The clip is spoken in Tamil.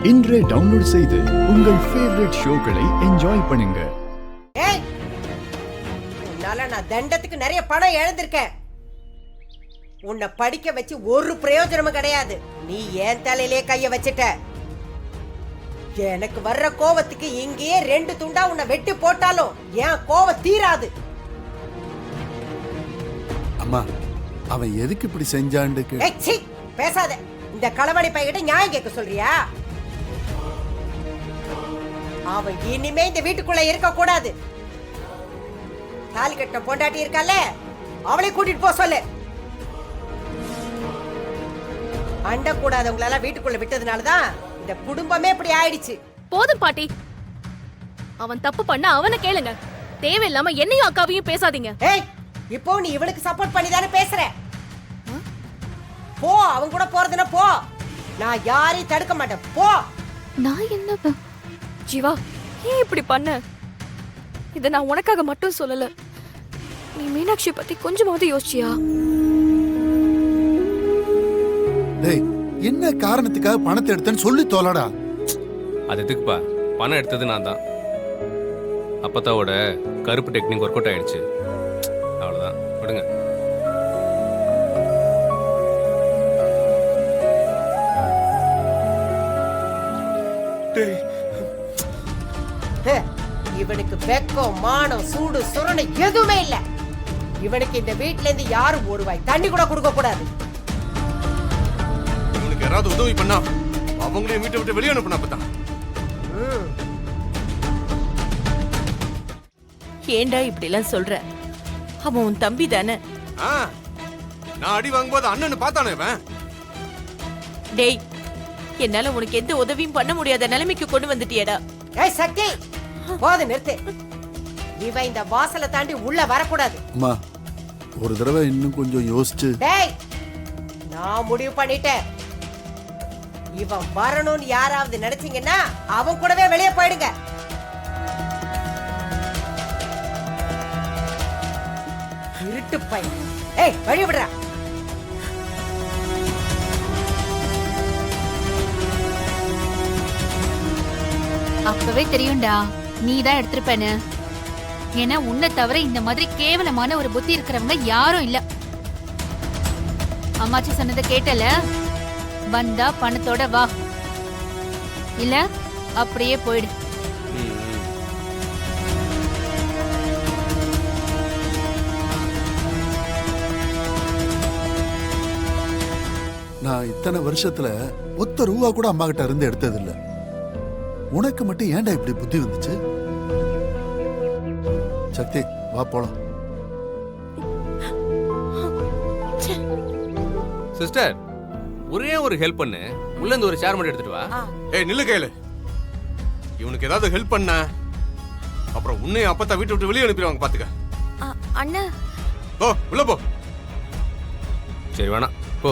இன்றே டவுன்லோட் செய்து உங்கள் ஃபேவரட் ஷோக்களை என்ஜாய் பண்ணுங்க. ஏய், உன்னால நான் தண்டத்துக்கு நிறைய பணம் இழந்திருக்கேன். உன்னை படிக்க வச்சு ஒரு பிரயோஜனமும் கிடையாது. நீ ஏன் தலையிலே கைய வச்சிட்ட. எனக்கு வர்ற கோவத்துக்கு இங்கேயே 2 துண்டா உன்னை வெட்டி போட்டாலும் என் கோவம் தீராது. அம்மா, அவன் எதுக்கு இப்படி செஞ்சாண்டுக்கு? ஏய், சீ, பேசாத. இந்த களவாணி பையன்கிட்ட நியாயம் கேட்க சொல்றியா? அவன் இனிமே இந்த வீட்டுக்குள்ள இருக்க கூடாது. தாலி கட்ட பொண்டாட்டி இருக்கால, அவளை கூட்டிட்டு போ சொல்லு. அண்ட கூடாதவங்கள வீட்டுக்குள்ள விட்டதுனாலதான் இந்த குடும்பமே இப்படி ஆயிடுச்சு. போதும் பாட்டி, அவன் தப்பு பண்ண அவனை கேளுங்க. தேவையில்லாம என்னையும் அக்காவையும் பேசாதீங்க. ஏய், இப்போ நீ இவளுக்கு சப்போர்ட் பண்ணி தானே பேசுற. போ, அவன் கூட போறதுன்னா போ. நான் யாரையும் தடுக்க மாட்டேன். போ. நான் என்ன ஜீவா, ஏன் இப்படி பண்ண? இத நான் உனக்காக மட்டும் சொல்லல. நீ மீனாட்சி பத்தி கொஞ்சமாவது யோசிச்சியா? டேய், என்ன காரணத்துக்காக பணத்தை எடுத்தேன்னு சொல்லி தோலடா. அது எதுக்குப்பா? பணம் எடுத்தது நான் தான். அப்பத்தாவோட கருப்பு டெக்னிக் ஒர்க் அவுட் ஆயிடுச்சு. அவ்வளவுதான், விடுங்க. இவனுக்கு வெக்கம், மானம், சூடு, சுரணை எதுவுமே இல்ல. இவனுக்கு இந்த வீட்ல இருந்து யாரும் ஒரு வாய் தண்ணி கூட கொடுக்க கூடாது. இவனுக்கு யாராவது உதவி பண்ணா அவங்களையும் வீட்டை விட்டு வெளியே அனுப்புனா அப்பதான். ஏண்டா இப்படி எல்லாம் சொல்ற? அவன் உன் தம்பி தானே. நான் அடி வாங்கும்போது அண்ணன் பார்த்தானே இவன். டேய், என்னால உனக்கு எந்த உதவியும் பண்ண முடியாத நிலைமைக்கு கொண்டு வந்துட்டியடா. ஏய் சக்தி, போது நிறுத்து. இவன் இந்த வாசலை தாண்டி உள்ள வரக்கூடாது. அம்மா, ஒரு தடவை இன்னும் கொஞ்சம் யோசிச்சு. டேய், நான் முடிவு பண்ணிட்டேன். இவன் வரணும்னு யாராவது நினைச்சீங்கன்னா அவன் கூடவே வெளியே போயிடுங்க. இருட்டு பையன். ஏய், வழி விடுறா. அப்பவே தெரியும்டா நீ தான் எடுத்திருப்பேன்னு. ஏன்னா உன்னை தவிர இந்த மாதிரி கேவலமான ஒரு புத்தி இருக்கிறவங்க யாரும் இல்ல. அம்மாச்சி சொன்னதை கேட்டல, வந்தா பணத்தோட வா, இல்ல அப்படியே போயிடு. நான் இத்தனை வருஷத்துல ஒத்த ரூபா கூட அம்மா கிட்ட இருந்து எடுத்தது இல்ல. உனக்கு மட்டும் ஏன்டா இப்படி புத்தி வந்துச்சு? சக்தி, வா போலாம். சிஸ்டர், ஒரே ஒரு ஹெல்ப் பண்ணு. உள்ள இருந்து ஒரு சேர் மட்டும் எடுத்துட்டு வா. ஏய், நில்லு கையில. இவனுக்கு ஏதாவது ஹெல்ப் பண்ண அப்புறம் உன்னையும் அப்பத்தா வீட்டை விட்டு வெளியே அனுப்பிடுவாங்க, பாத்துக்க. அண்ணா, போ, உள்ள போ. சரி, வேணாம், போ.